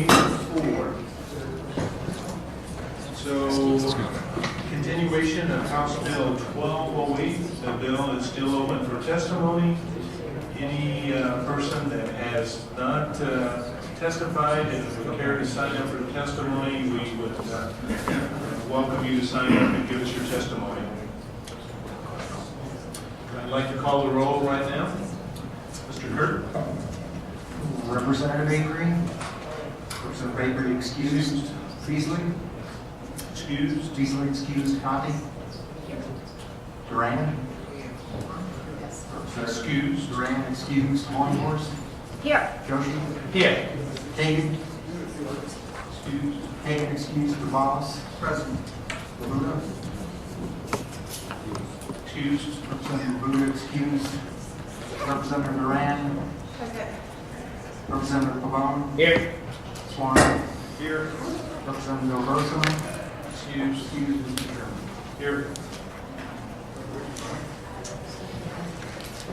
meeting 4. So, continuation of House Bill 1208. The bill is still open for testimony. Any person that has not testified and would care to sign up for testimony, we would welcome you to sign up and give us your testimony. I'd like to call the roll right now. Mr. Kurt. Representative Avery. Representative Avery excused. Beasley. Excused. Beasley excused. Conti. Duran. Excused. Duran excused. Longhorse. Here. Joshi. Here. Hagan. Excused. Hagan excused. Gonzalez. Present. Labuda. Excused. Representative Labuda excused. Representative Duran. Okay. Representative Pavone. Here. Swan. Here. Representative Robertson. Excused. Excused. Mr. Chairman. Here.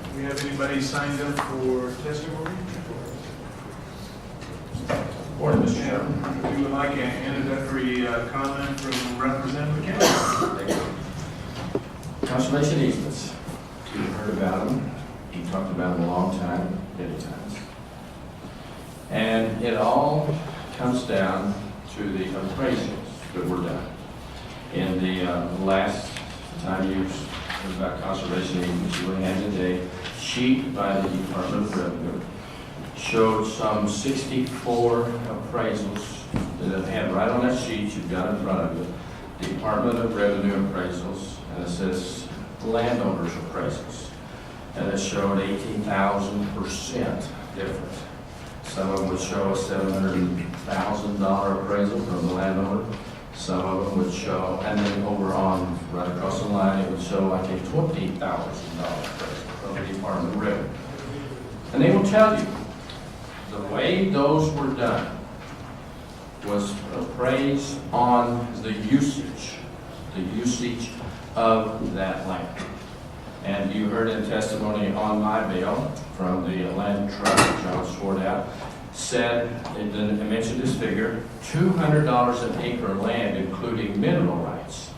Do we have anybody signed up for testimony? Morning, Mr. Chairman. If you would like an introductory comment from Representative Kennedy. Conservation easements. You've heard about them. You talked about them a long time, many times. And it all comes down to the appraisals that were done. In the last time you heard about conservation easements, you had a sheet by the Department of Revenue showed some 64 appraisals that it had right on that sheet you've got in front of you. Department of Revenue appraisals, and it says landowners appraisals. And it showed 18,000% different. Some of them would show a $700,000 appraisal from the landowner. Some of them would show, and then over on, right across the line, it would show like a $20,000 appraisal from the Department of Revenue. And they will tell you, the way those were done was appraised on the usage of that land. And you heard in testimony on my bill from the land trust, John swore out, said, it mentioned this figure, $200 an acre of land, including mineral rights.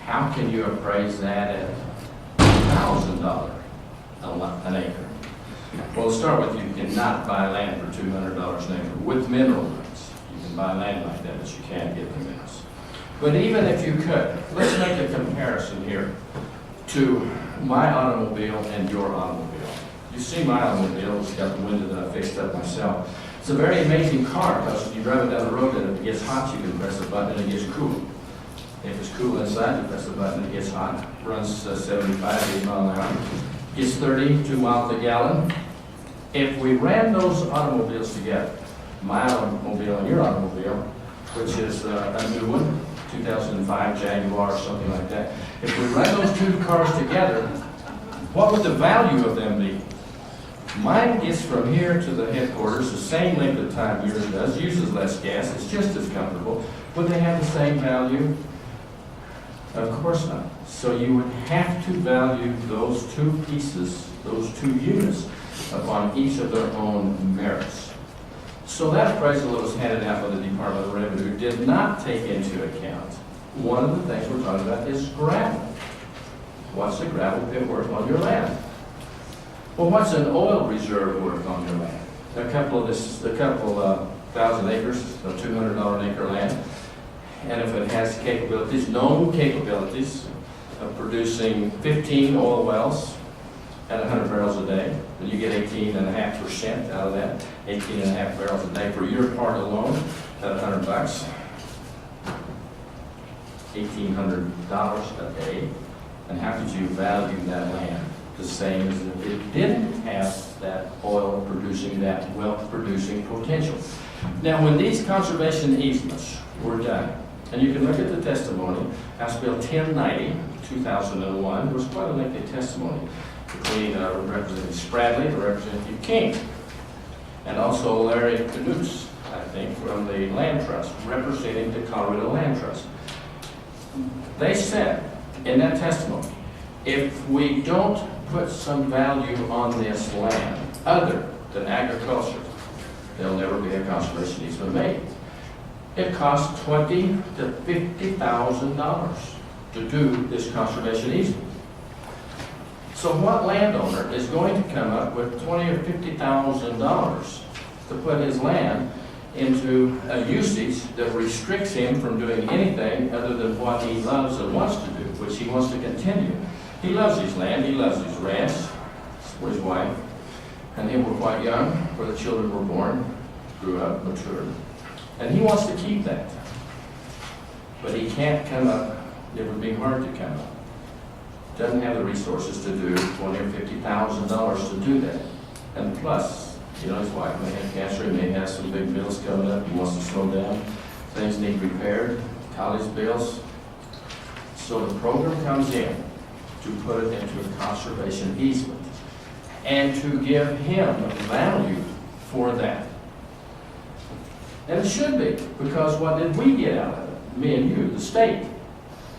How can you appraise that at $1,000 an acre? Well, to start with, you cannot buy land for $200 an acre with mineral rights. You can buy land like that, but you can't get the minerals. But even if you could, let's make a comparison here to my automobile and your automobile. You see my automobile, it's got the window that I fixed up myself. It's a very amazing car because when you drive it down the road and it gets hot, you can press the button and it gets cool. If it's cool inside, you press the button and it gets hot. It runs 75, 80 miles an hour. Gets 32 miles a gallon. If we ran those automobiles together, my automobile and your automobile, which is a new one, 2005 Jaguar or something like that. If we run those two cars together, what would the value of them be? Mine gets from here to the headquarters the same length of time yours does, uses less gas, it's just as comfortable. Would they have the same value? Of course not. So you would have to value those two pieces, those two units, upon each of their own merits. So that appraisal that was handed out by the Department of Revenue did not take into account one of the things we're talking about is gravel. What's the gravel pit worth on your land? Well, what's an oil reserve worth on your land? A couple thousand acres, a $200 an acre land, and if it has capabilities, known capabilities of producing 15 oil wells at 100 barrels a day, then you get 18.5% out of that, 18.5 barrels a day for your part alone at $100, $1,800 a day. And how could you value that land the same as if it didn't have that oil producing, that wealth producing potential? Now, when these conservation easements were done, and you can look at the testimony, House Bill 1090, 2001, was quite a lengthy testimony between Representative Spradley and Representative King, and also Larry Knutz, I think, from the Land Trust, representing the Colorado Land Trust. They said in that testimony, if we don't put some value on this land other than agriculture, there'll never be a conservation easement made. It costs $20,000 to $50,000 to do this conservation easement. So what landowner is going to come up with $20,000 or $50,000 to put his land into a usage that restricts him from doing anything other than what he loves and wants to do, which he wants to continue? He loves his land, he loves his ranch, where his wife and him were quite young, where the children were born, grew up, matured. And he wants to keep that. But he can't come up, it would be hard to come up. Doesn't have the resources to do $20,000 or $50,000 to do that. And plus, you know, his wife may have cancer, he may have some big bills coming up, he wants to slow down, things need repaired, college bills. So the program comes in to put it into a conservation easement and to give him value for that. And it should be, because what did we get out of it? Me and you, the state.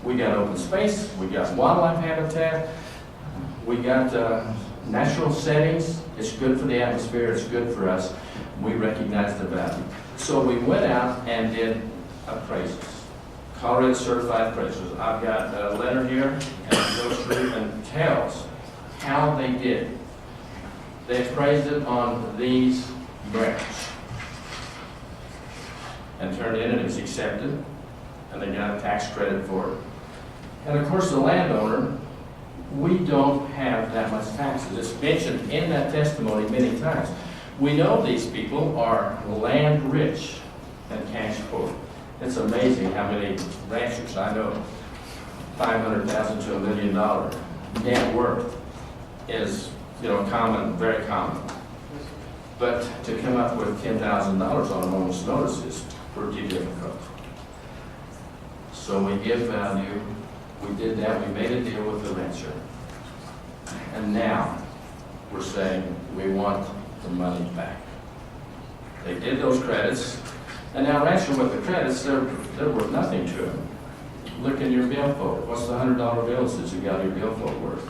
We got open space, we got wildlife habitat, we got natural settings. It's good for the atmosphere, it's good for us. We recognize the value. So we went out and did appraisals. Colorado certified appraisals. I've got a letter here, and it goes through and tells how they did. They appraised it on these grounds and turned in, and it was accepted, and they got a tax credit for it. And of course, the landowner, we don't have that much taxes. It's mentioned in that testimony many times. We know these people are land rich and cash poor. It's amazing how many ranchers I know, $500,000 to $1 million net worth is, you know, common, very common. But to come up with $10,000 on a moment's notice is pretty difficult. So we give value. We did that. We made a deal with the rancher. And now we're saying we want the money back. They did those credits. And now rancher with the credits, they're worth nothing to them. Look in your billfold. What's the $100 bills that you got in your billfold worth?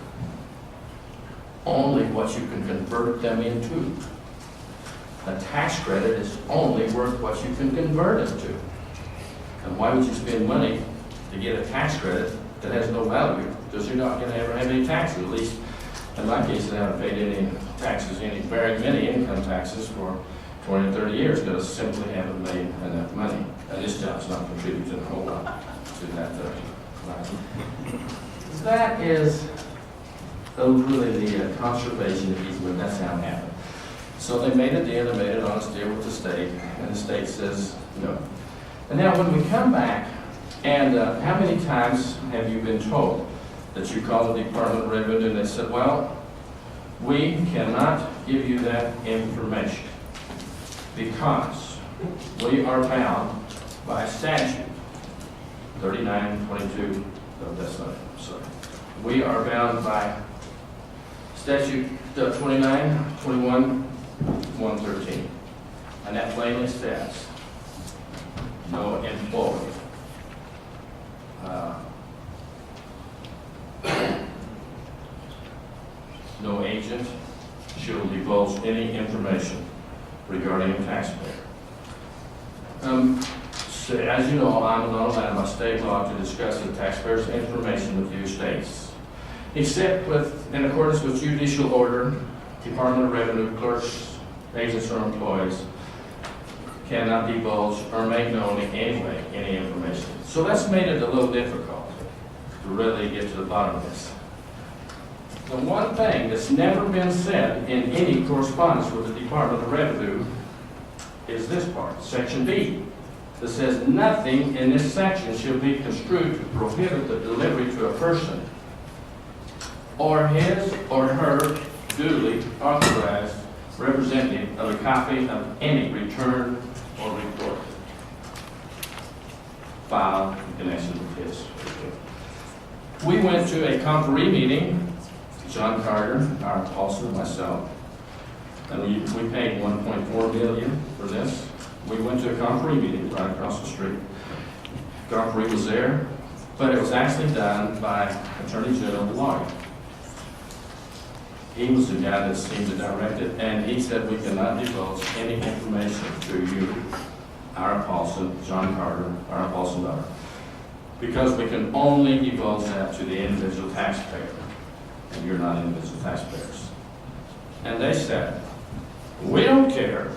Only what you can convert them into. A tax credit is only worth what you can convert it to. And why would you spend money to get a tax credit that has no value? Because you're not going to ever have any taxes. At least in my case, I haven't paid any taxes, very many income taxes for 20 or 30 years, because I simply haven't made enough money. And this job's not contributing a whole lot to that. That is really the conservation easement. That's how it happened. So they made a deal, they made an honest deal with the state, and the state says no. And now when we come back, and how many times have you been told that you called the Department of Revenue and they said, well, we cannot give you that information because we are bound by statute 3922, no, that's not it, sorry. We are bound by statute 2921 113, and that plainly says no employee no agent shall divulge any information regarding a taxpayer. So as you know, I'm not allowed by state law to discuss the taxpayer's information with you states, except in accordance with judicial order. Department of Revenue clerks, agents, or employees cannot divulge or make known in any way any information. So that's made it a little difficult to really get to the bottom of this. The one thing that's never been said in any correspondence with the Department of Revenue is this part, Section B, that says nothing in this section shall be construed to prohibit the delivery to a person or his or her duly authorized representative of a copy of any return or report filed in connection with his report. We went to a conferee meeting, John Carter, our also myself, and we paid $1.4 million for this. We went to a conferee meeting right across the street. Conferee was there, but it was actually done by Attorney General lawyer. He was the guy that seemed to direct it, and he said we cannot divulge any information to you, our Paulson, John Carter, our Paulson daughter, because we can only divulge that to the individual taxpayer, and you're not individual taxpayers. And they said, we don't care.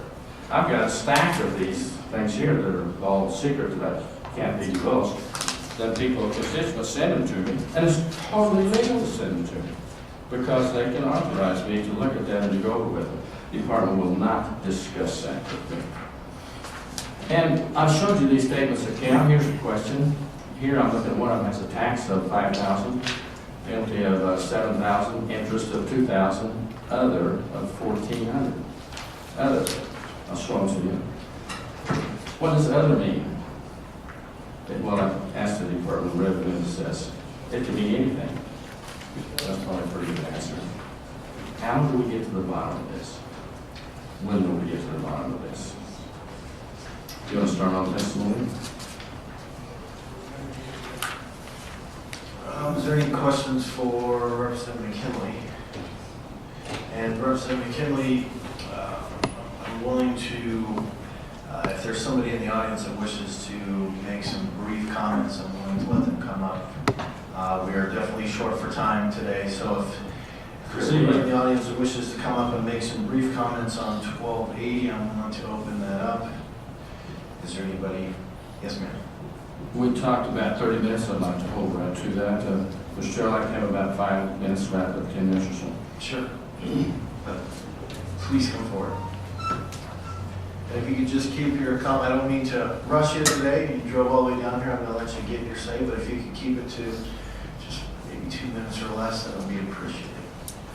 I've got a stack of these things here that are all secret that can't be divulged. Then people, constituents send them to me, and it's totally legal to send them to me, because they can authorize me to look at that and to go over with it. The department will not discuss that with me. And I showed you these statements of account. Here's a question. Here I'm looking at one of them has a tax of $5,000, penalty of $7,000, interest of $2,000, other of $1,400. Other. I'll show them to you. What does other mean? Well, I asked the Department of Revenue, and it says it can mean anything. That's probably a pretty good answer. How do we get to the bottom of this? When do we get to the bottom of this? You want to start on testimony? Is there any questions for Representative McKinley? And Representative McKinley, I'm willing to, if there's somebody in the audience that wishes to make some brief comments, I'm willing to let them come up. We are definitely short for time today, so if there's anybody in the audience that wishes to come up and make some brief comments on 1280, I'm willing to open that up. Is there anybody? Yes, ma'am. We talked about 30 minutes. I'd like to hold right to that. Mr. Chair, I'd like to have about 5 minutes, wrap up 10 minutes or so. Sure. Please come forward. And if you could just keep your comment, I don't mean to rush you today. You drove all the way down here. I'm going to let you get your say, but if you could keep it to just maybe 2 minutes or less, that would be appreciated.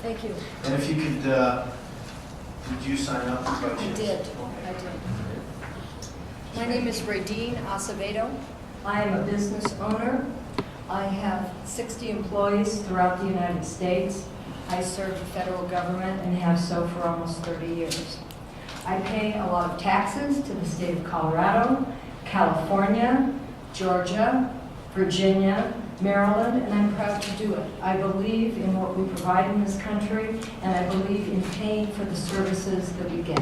Thank you. And if you could, did you sign up by chance? I did. My name is Radine Acevedo. I am a business owner. I have 60 employees throughout the United States. I serve the federal government and have so for almost 30 years. I pay a lot of taxes to the state of Colorado, California, Georgia, Virginia, Maryland, and I'm proud to do it. I believe in what we provide in this country, and I believe in paying for the services that we get.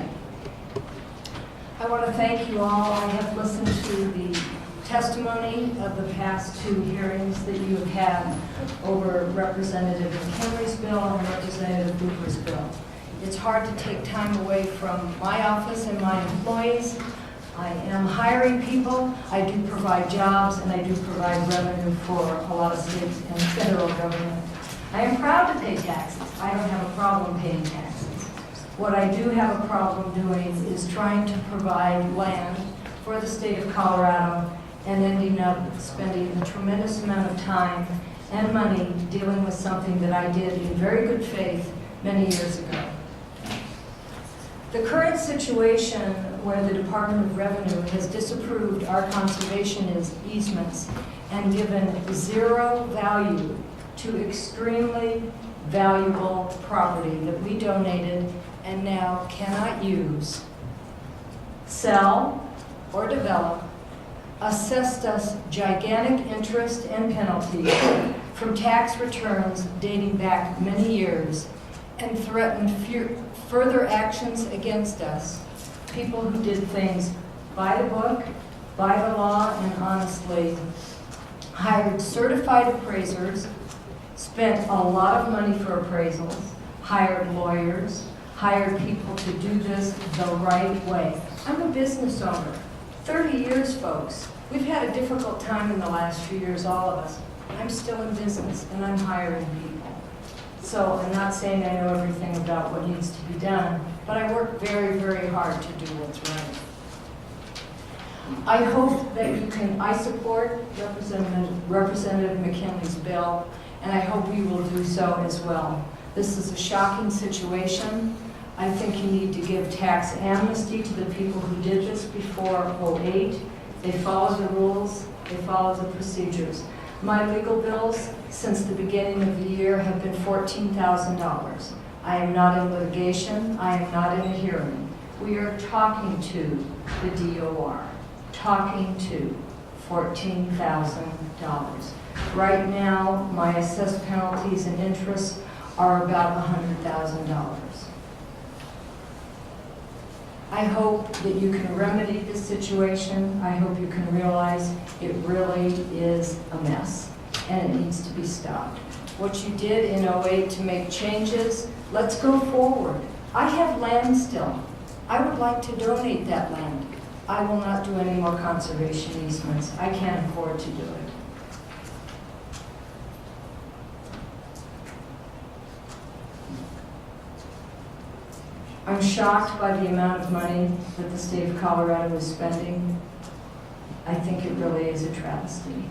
I want to thank you all. I have listened to the testimony of the past 2 hearings that you have had over Representative McKinley's bill and Representative Hoover's bill. It's hard to take time away from my office and my employees. I am hiring people, I do provide jobs, and I do provide revenue for a lot of states and federal government. I am proud to pay taxes. I don't have a problem paying taxes. What I do have a problem doing is trying to provide land for the state of Colorado and ending up spending a tremendous amount of time and money dealing with something that I did in very good faith many years ago. The current situation where the Department of Revenue has disapproved our conservation easements and given 0 value to extremely valuable property that we donated and now cannot use, sell, or develop, assessed us gigantic interest and penalty from tax returns dating back many years, and threatened further actions against us, people who did things by the book, by the law, and honestly, hired certified appraisers, spent a lot of money for appraisals, hired lawyers, hired people to do this the right way. I'm a business owner. 30 years, folks. We've had a difficult time in the last few years, all of us. I'm still in business, and I'm hiring people. So I'm not saying I know everything about what needs to be done, but I work very, very hard to do what's right. I hope that you can, I support Representative McKinley's bill, and I hope you will do so as well. This is a shocking situation. I think you need to give tax amnesty to the people who did this before '08. They followed the rules, they followed the procedures. My legal bills since the beginning of the year have been $14,000. I am not in litigation, I am not in a hearing. We are talking to the DOR, talking to $14,000. Right now, my assessed penalties and interests are about $100,000. I hope that you can remedy this situation. I hope you can realize it really is a mess and it needs to be stopped. What you did in '08 to make changes, let's go forward. I have land still. I would like to donate that land. I will not do any more conservation easements. I can't afford to do it. I'm shocked by the amount of money that the state of Colorado is spending. I think it really is a travesty.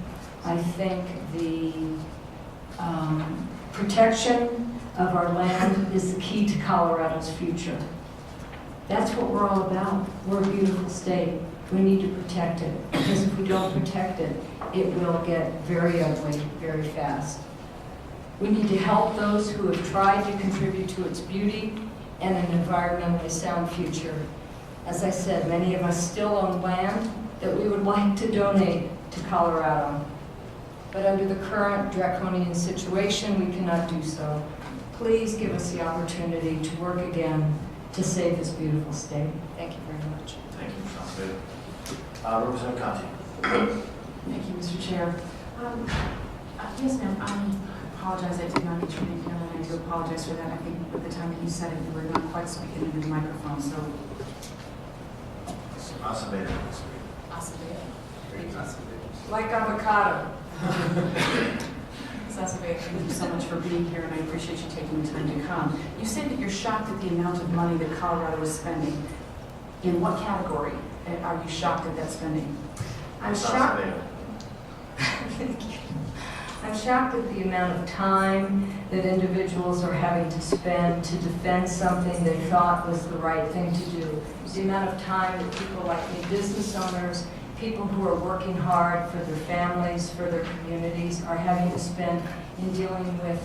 I think the protection of our land is the key to Colorado's future. That's what we're all about. We're a beautiful state. We need to protect it, because if we don't protect it, it will get very ugly very fast. We need to help those who have tried to contribute to its beauty and an environmentally sound future. As I said, many of us still own land that we would like to donate to Colorado. But under the current draconian situation, we cannot do so. Please give us the opportunity to work again to save this beautiful state. Thank you very much. Thank you, Ms. Acevedo. Representative Conti. Thank you, Mr. Chair. Yes, ma'am, I apologize, I did not get your name down, and I do apologize for that. I think at the time that you said it, you were not quite speaking into the microphone, so. Acevedo. Like avocado. Ms. Acevedo, thank you so much for being here, and I appreciate you taking the time to come. You said that you're shocked at the amount of money that Colorado is spending. In what category are you shocked at that spending? I'm Ms. shocked. Acevedo. Thank you. I'm shocked at the amount of time that individuals are having to spend to defend something they thought was the right thing to do. The amount of time that people like me, business owners, people who are working hard for their families, for their communities, are having to spend in dealing with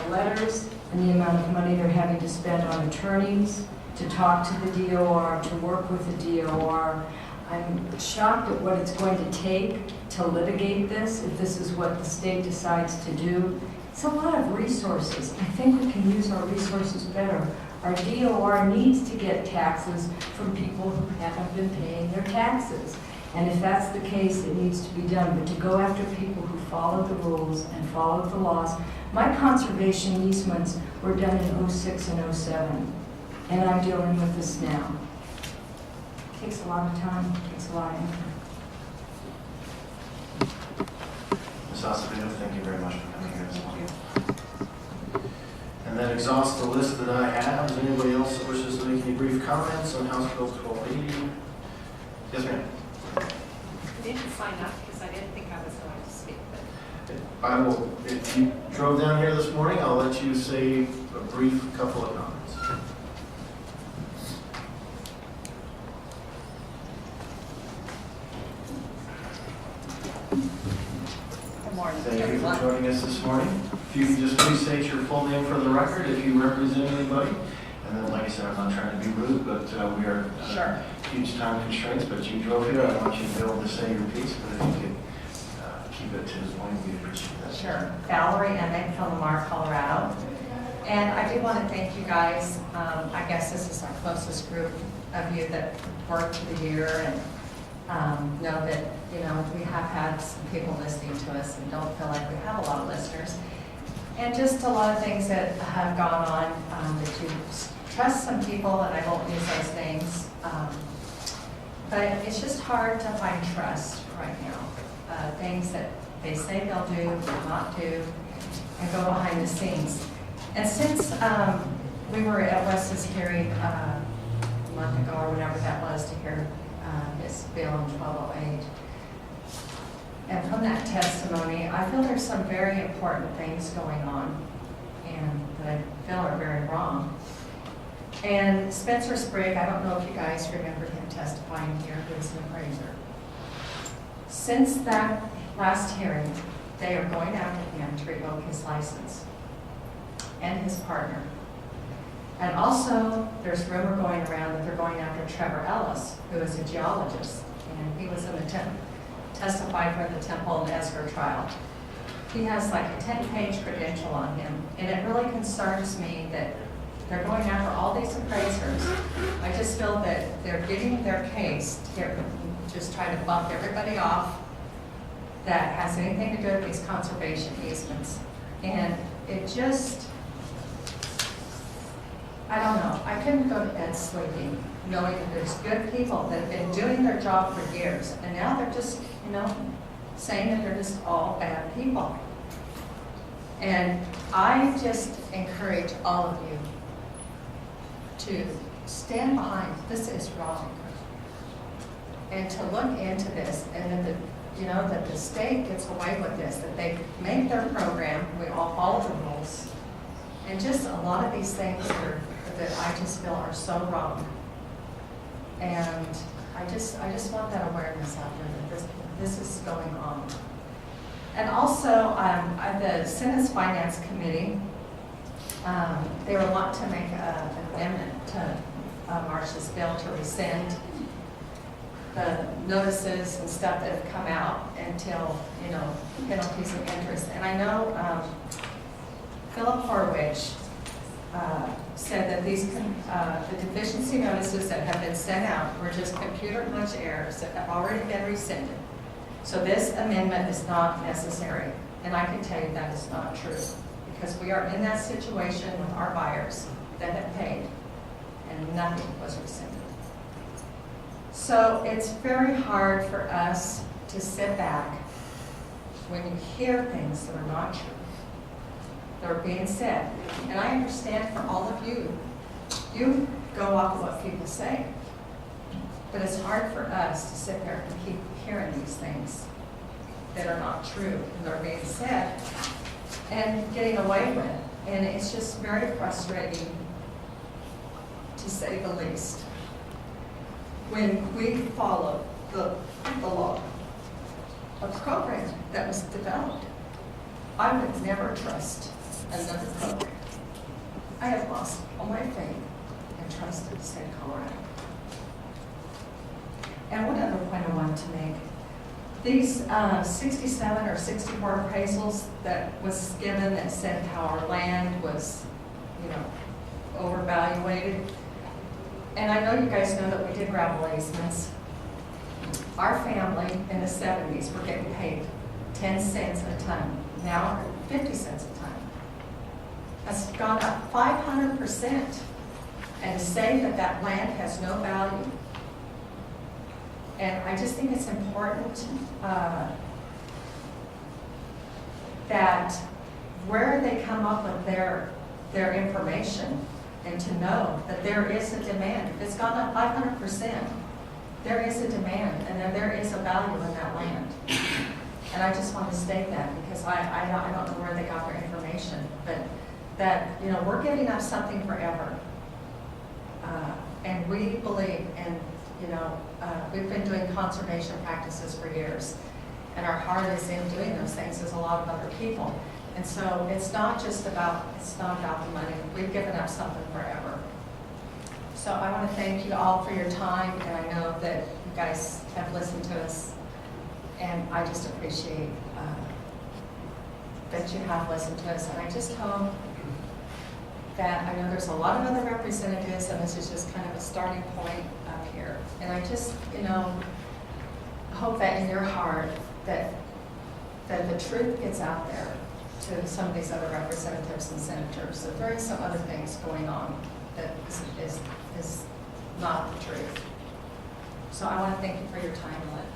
the letters, and the amount of money they're having to spend on attorneys, to talk to the DOR, to work with the DOR. I'm shocked at what it's going to take to litigate this, if this is what the state decides to do. It's a lot of resources. I think we can use our resources better. Our DOR needs to get taxes from people who haven't been paying their taxes. And if that's the case, it needs to be done. But to go after people who followed the rules and followed the laws, my conservation easements were done in '06 and '07, and I'm dealing with this now. It takes a lot of time, it takes a lot of effort. Ms. Acevedo, thank you very much for coming here this morning. And that exhausts the list that I have. Is there anybody else that wishes to make any brief comments on House Bill 1280? Yes, ma'am. I didn't sign up because I didn't think I was going to speak, but I will, if you drove down here this morning, I'll let you say a brief couple of comments. good morning, Thank you for everyone. joining us this morning. If you can just please state your full name for the record, if you represent anybody. And then, like I said, I'm not trying to be rude, but we are Sure. huge time constraints, but you drove here. I want you to be able to say your piece, but if you could keep it to the point, we'd appreciate that. Sure. Valerie Emmett from Lamar, Colorado. And I do want to thank you guys. I guess this is our closest group of you that worked for the year and know that, you know, we have had some people listening to us and don't feel like we have a lot of listeners. And just a lot of things that have gone on that you trust some people, and I won't use those names. But it's just hard to find trust right now. Things that they say they'll do, will not do, and go behind the scenes. And since we were at Wes's hearing a month ago or whenever that was to hear this bill in 1208, and from that testimony, I feel there's some very important things going on and that I feel are very wrong. And Spencer Sprigg, I don't know if you guys remember him testifying here, who is an appraiser. Since that last hearing, they are going after him to revoke his license and his partner. And also, there's rumor going around that they're going after Trevor Ellis, who is a geologist, and he was in the testified for the Temple and Esper trial. he has like a 10-page credential on him, and it really concerns me that they're going after all these appraisers. I just feel that they're getting their case here, just trying to bump everybody off that has anything to do with these conservation easements. And it just, I don't know, I couldn't go to bed sleeping knowing that there's good people that have been doing their job for years, and now they're just, saying that they're just all bad people. And I just encourage all of you to stand behind, this is wrong. And to look into this, and that that the state gets away with this, that they make their program, we all follow the rules. And just a lot of these things that I just feel are so wrong. And I just want that awareness out there that this is going on. And also, the Senate's Finance Committee, they were wanting to make an amendment to Marcia's bill to rescind the notices and stuff that have come out until, penalties of interest. And I know Philip Horwich said that these the deficiency notices that have been sent out were just computer glitch errors that have already been rescinded. So this amendment is not necessary. And I can tell you that is not true, because we are in that situation with our buyers that have paid and nothing was rescinded. So it's very hard for us to sit back when you hear things that are not true, that are being said. And I understand for all of you, you go off of what people say. But it's hard for us to sit there and keep hearing these things that are not true and that are being said and getting away with it. And it's just very frustrating, to say the least, when we follow the law, a program that was developed. I would never trust another program. I have lost all my faith and trust in the state of Colorado. And one other point I wanted to make. These 67 or 64 appraisals that was given that said how our land was, overvaluated. And I know you guys know that we did gravel easements. Our family in the 70s were getting paid 10 cents a ton. Now 50 cents a ton. That's gone up 500%. And to say that that land has no value. And I just think it's important that where they come up with their information, and to know that there is a demand. If it's gone up 500%, there is a demand, and then there is a value in that land. And I just want to state that, because I don't know where they got their information, but that, we're giving up something forever. And we believe in, we've been doing conservation practices for years, and our heart is in doing those things as a lot of other people. And so it's not about the money. We've given up something forever. So I want to thank you all for your time, and I know that you guys have listened to us, and I just appreciate that you have listened to us. And I just hope that, I know there's a lot of other representatives, and this is just kind of a starting point up here. And I just, hope that in your heart that the truth gets out there to some of these other representatives and senators, that there is some other things going on that is not the truth. So I want to thank you for your time and letting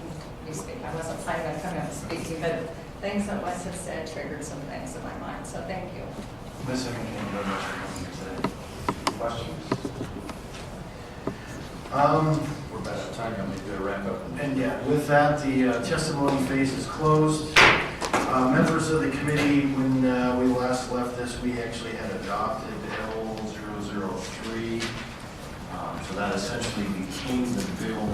me speak. I wasn't planning on coming up and speaking, but things that Wes has said triggered some things in my mind, so thank you. Ms. Emery, thank you very much for coming today. Questions? We're about out of time, I'm going to do a wrap up. And yeah, with that, the testimony phase is closed. Members of the committee, when we last left this, we actually had adopted Bill 003. So that essentially became the bill.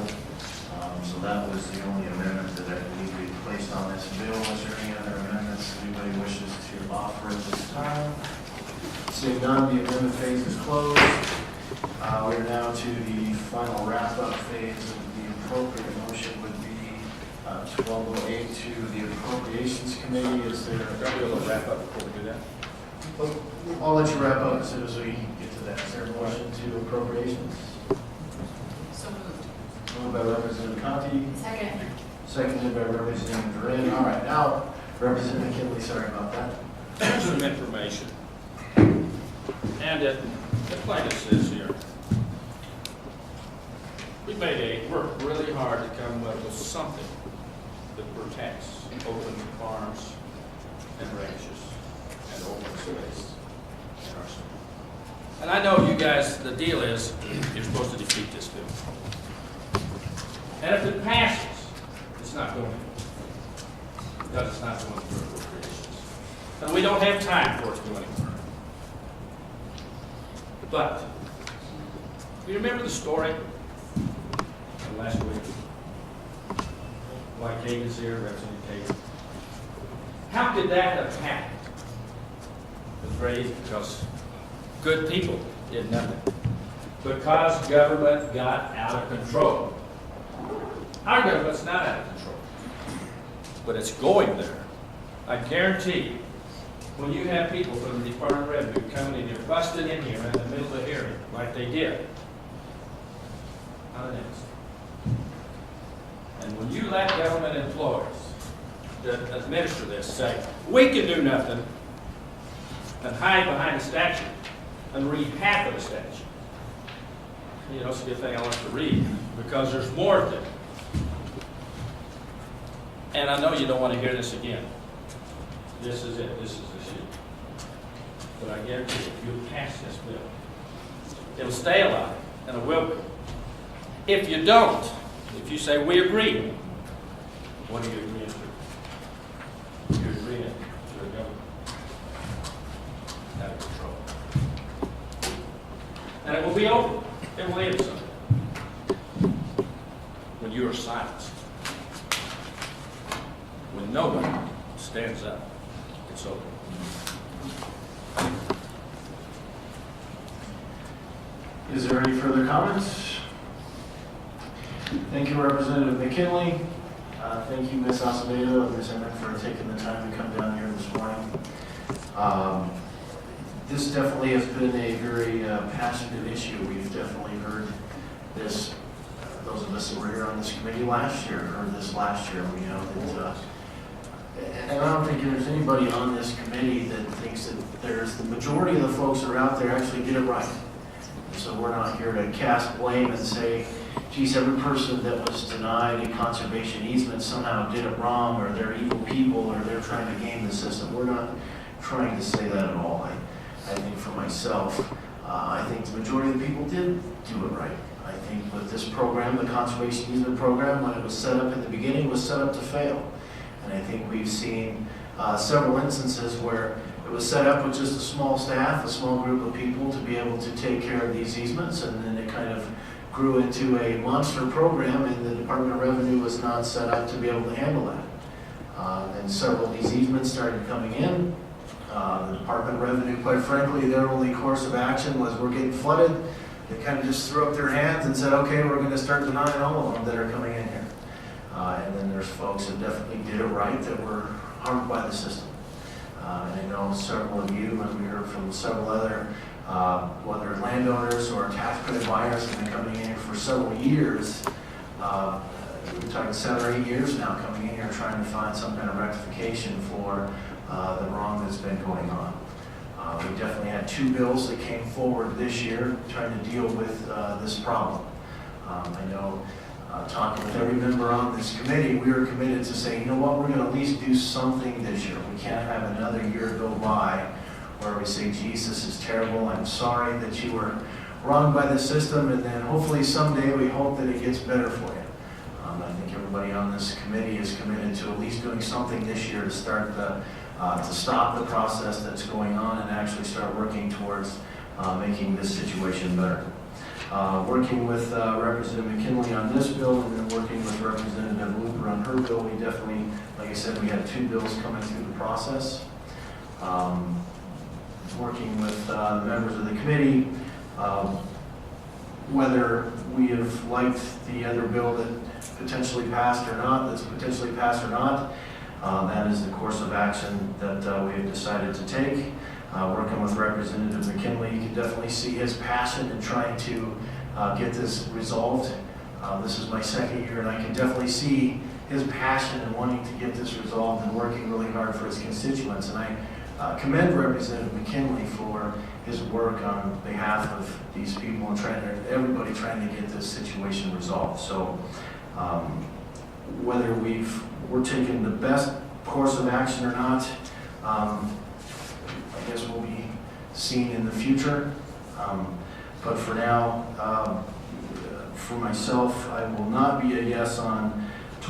So that was the only amendment that I believe we placed on this bill. Was there any other amendments anybody wishes to offer at this time? Seeing none, the amendment phase is closed. We are now to the final wrap-up phase. The appropriate motion would be 1208 to the Appropriations Committee. Is there? Got a little wrap up before we do that. I'll let you wrap up as soon as we get to that. Is there a motion to appropriations? So moved. Moved by Representative Conti, Second. seconded by Representative Duran. All right, now Representative McKinley, sorry about that. Some information. And it's like it says here. We worked really hard to come up with something that protects open farms and ranches and open space in our city. And I know you guys, the deal is, you're supposed to defeat this bill. And if it passes, it's not going to. Because it's not going for appropriations. And we don't have time for it to go anywhere. But, you remember the story from last week? Why Kate is here, Representative Kate. How could that have happened? It was raised because good people did nothing. Because government got out of control. Our government's not out of control. But it's going there. I guarantee you, when you have people from the Department of Revenue coming in here, busting in here in the middle of the hearing, like they did, unannounced. And when you let government employees that administer this say, we can do nothing, and hide behind a statute, and read half of the statute, you know, it's a good thing I like to read, because there's more to it. And I know you don't want to hear this again. This is it. This is the shit. But I guarantee you, if you pass this bill, it'll stay alive, and it will be. If you don't, if you say, we agree, what are you agreeing to? You're agreeing to a government out of control. And it will be over. It will end someday. When you are silenced. When nobody stands up, it's over. Is there any further comments? Thank you, Representative McKinley. Thank you, Ms. Acevedo and Ms. Emmett, for taking the time to come down here this morning. This definitely has been a very passionate issue. We've definitely heard this, those of us that were here on this committee last year, heard this last year. We know that, and I don't think there's anybody on this committee that thinks that there's the majority of the folks that are out there actually get it right. So we're not here to cast blame and say, geez, every person that was denied a conservation easement somehow did it wrong, or they're evil people, or they're trying to game the system. We're not trying to say that at all. I think for myself, I think the majority of the people did do it right. I think with this program, the conservation easement program, when it was set up in the beginning, was set up to fail. And I think we've seen several instances where it was set up with just a small staff, a small group of people to be able to take care of these easements, and then it kind of grew into a monster program, and the Department of Revenue was not set up to be able to handle that. And several of these easements started coming in. The Department of Revenue, quite frankly, their only course of action was we're getting flooded. They kind of just threw up their hands and said, okay, we're going to start denying all of them that are coming in here. And then there's folks that definitely did it right that were harmed by the system. And I know several of you, and we heard from several other, whether landowners or tax credit buyers, have been coming in here for several years. We're talking 7 or 8 years now, coming in here trying to find some kind of rectification for the wrong that's been going on. We definitely had 2 bills that came forward this year trying to deal with this problem. I know talking with every member on this committee, we were committed to saying, you know what, we're going to at least do something this year. We can't have another year go by where we say, geez, this is terrible. I'm sorry that you were wronged by the system, and then hopefully someday we hope that it gets better for you. I think everybody on this committee is committed to at least doing something this year to start to stop the process that's going on and actually start working towards making this situation better. Working with Representative McKinley on this bill, and then working with Representative Looper on her bill, we definitely, like I said, we had 2 bills coming through the process. Working with the members of the committee, whether we have liked the other bill that potentially passed or not, that is the course of action that we have decided to take. Working with Representative McKinley, you can definitely see his passion in trying to get this resolved. This is my second year, and I can definitely see his passion in wanting to get this resolved and working really hard for his constituents. And I commend Representative McKinley for his work on behalf of these people and everybody trying to get this situation resolved. So whether we're taking the best course of action or not, I guess will be seen in the future. But for now, for myself, I will not be a yes on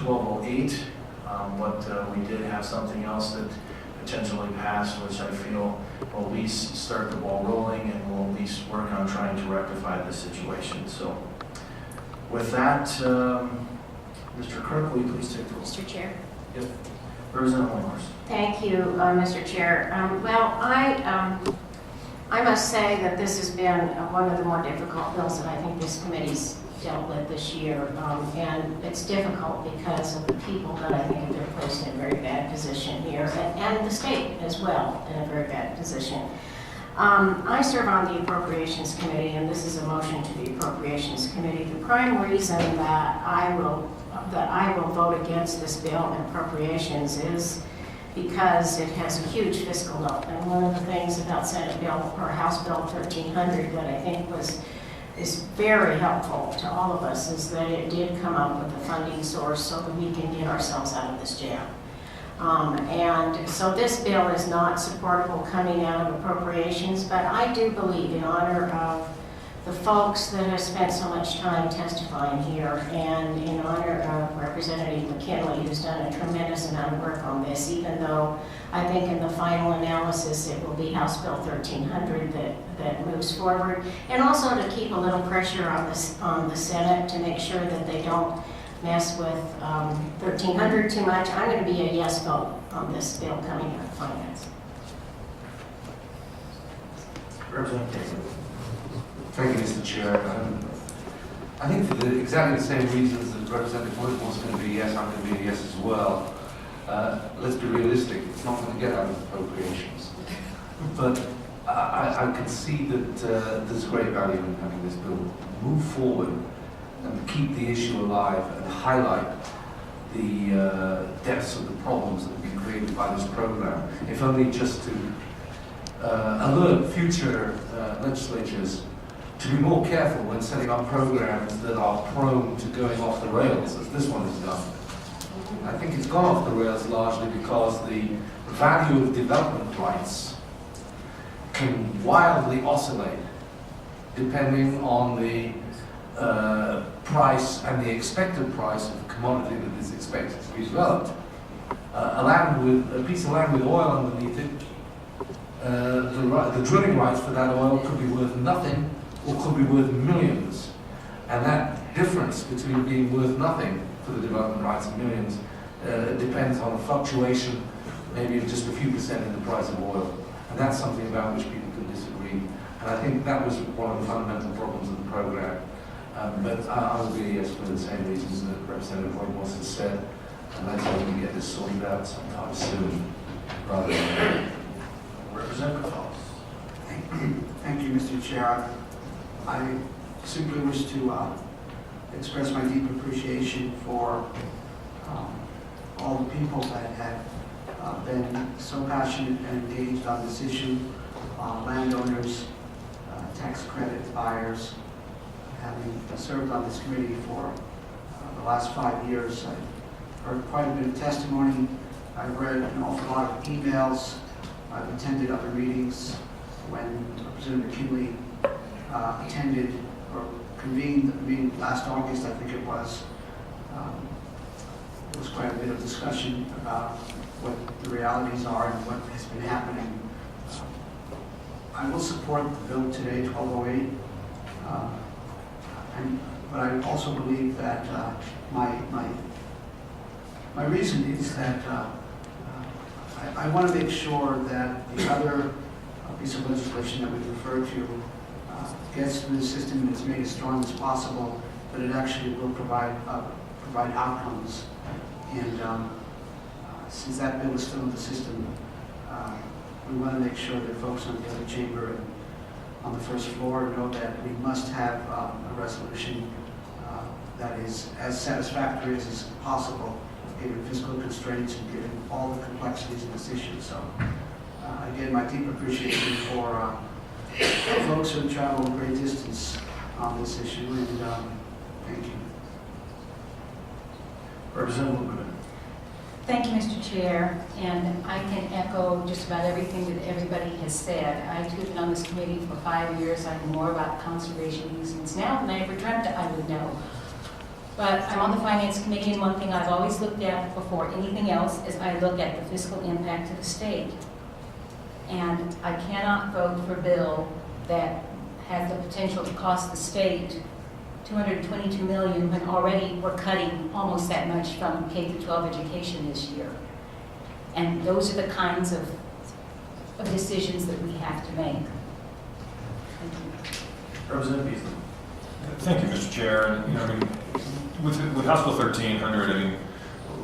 1208, but we did have something else that potentially passed, which I feel will at least start the ball rolling and will at least work on trying to rectify the situation. So with that, Mr. Kirk, will you please take the roll? Mr. Chair. Yes. Representative Wilmers. Thank you, Mr. Chair. Well, I must say that this has been one of the more difficult bills that I think this committee's dealt with this year. And it's difficult because of the people that I think have been placed in a very bad position here, and the state as well in a very bad position. I serve on the Appropriations Committee, and this is a motion to the Appropriations Committee. The prime reason that I will vote against this bill on appropriations is because it has a huge fiscal note. And one of the things about Senate Bill or House Bill 1300 that I think is very helpful to all of us is that it did come up with a funding source so that we can get ourselves out of this jam. And so this bill is not supportable coming out of appropriations, but I do believe, in honor of the folks that have spent so much time testifying here, and in honor of Representative McKinley, who's done a tremendous amount of work on this, even though I think in the final analysis it will be House Bill 1300 that moves forward, and also to keep a little pressure on the Senate to make sure that they don't mess with 1300 too much. I'm going to be a yes vote on this bill coming out of finance. Representative. Thank you, Mr. Chair. I think for exactly the same reasons that Representative Wood was going to be yes, I'm going to be a yes as well. Let's be realistic, it's not going to get out of appropriations. But I can see that there's great value in having this bill move forward and keep the issue alive and highlight the depths of the problems that have been created by this program, if only just to alert future legislatures to be more careful when setting up programs that are prone to going off the rails, as this one has done. I think it's gone off the rails largely because the value of development rights can wildly oscillate depending on the price and the expected price of the commodity that is expected to be developed. A piece of land with oil underneath it, the drilling rights for that oil could be worth nothing or could be worth millions. And that difference between being worth nothing for the development rights and millions depends on a fluctuation, maybe of just a few percent in the price of oil. And that's something about which people can disagree. And I think that was one of the fundamental problems of the program. But I will be a yes for the same reasons that Representative Hoyt has said. And let's hope we get this sorted out sometime soon, rather than Representative Fox. Thank you, Mr. Chair. I simply wish to express my deep appreciation for all the people that have been so passionate and engaged on this issue, landowners, tax credit buyers. Having served on this committee for the last 5 years, I've heard quite a bit of testimony. I've read an awful lot of emails. I've attended other meetings. When Representative McKinley attended or convened the meeting last August, I think it was, there was quite a bit of discussion about what the realities are and what has been happening. I will support the bill today, 1208. But I also believe that my reason is that I want to make sure that the other piece of legislation that we referred to gets through the system and is made as strong as possible, but it actually will provide outcomes. And since that bill is still in the system, we want to make sure that folks on the other chamber and on the first floor know that we must have a resolution that is as satisfactory as possible, given fiscal constraints and given all the complexities of this issue. So, again, my deep appreciation for folks who travel a great distance on this issue, and thank you. Representative Lubin. Thank you, Mr. Chair, and I can echo just about everything that everybody has said. I too have been on this committee for 5 years. I know more about conservation easements now than I ever dreamt I would know. But I'm on the Finance Committee, and one thing I've always looked at before anything else is I look at the fiscal impact to the state. And I cannot vote for a bill that has the potential to cost the state $222 million when already we're cutting almost that much from K-12 education this year. And those are the kinds of decisions that we have to make. Thank you. Representative Easement. Thank you, Mr. Chair. And, I mean, with House Bill 1300, I mean,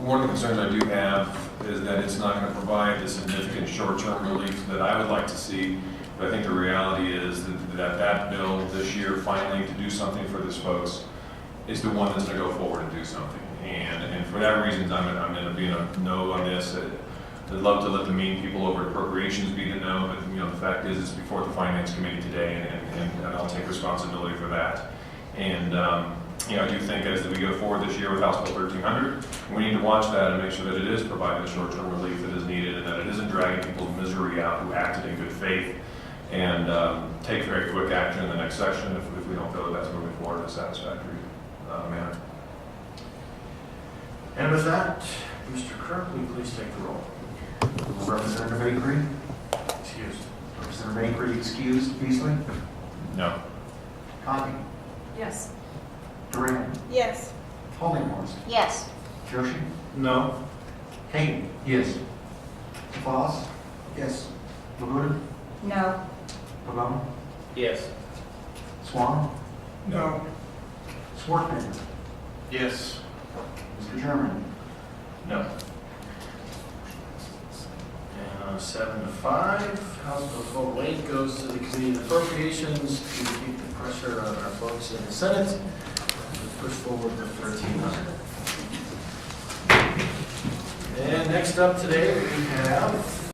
one of the concerns I do have is that it's not going to provide the significant short-term relief that I would like to see. But I think the reality is that bill this year, finally, to do something for these folks, is the one that's going to go forward and do something. And for that reason, I'm going to be a no on this. I'd love to let the mean people over at appropriations be the no, but the fact is it's before the Finance Committee today, and I'll take responsibility for that. And I do think as we go forward this year with House Bill 1300, we need to watch that and make sure that it is providing the short-term relief that is needed, and that it isn't dragging people's misery out who acted in good faith, and take very quick action in the next session if we don't feel that that's moving forward in a satisfactory manner. And with that, Mr. Kirk, will you please take the roll? Representative Avery? Excused. Representative Avery excused. Beasley? No. Connie? Yes. Duran? Yes. Hollingworth? Yes. Joshi? No. Kane? Yes. Foss? Yes. Labuda? No. Pavone? Yes. Swan? No. Swartman? Yes. Mr. Chairman? No. And on 7 to 5, House Bill 1208 goes to the Committee on Appropriations to keep the pressure on our folks in the Senate to push forward the 1300. And next up today, we have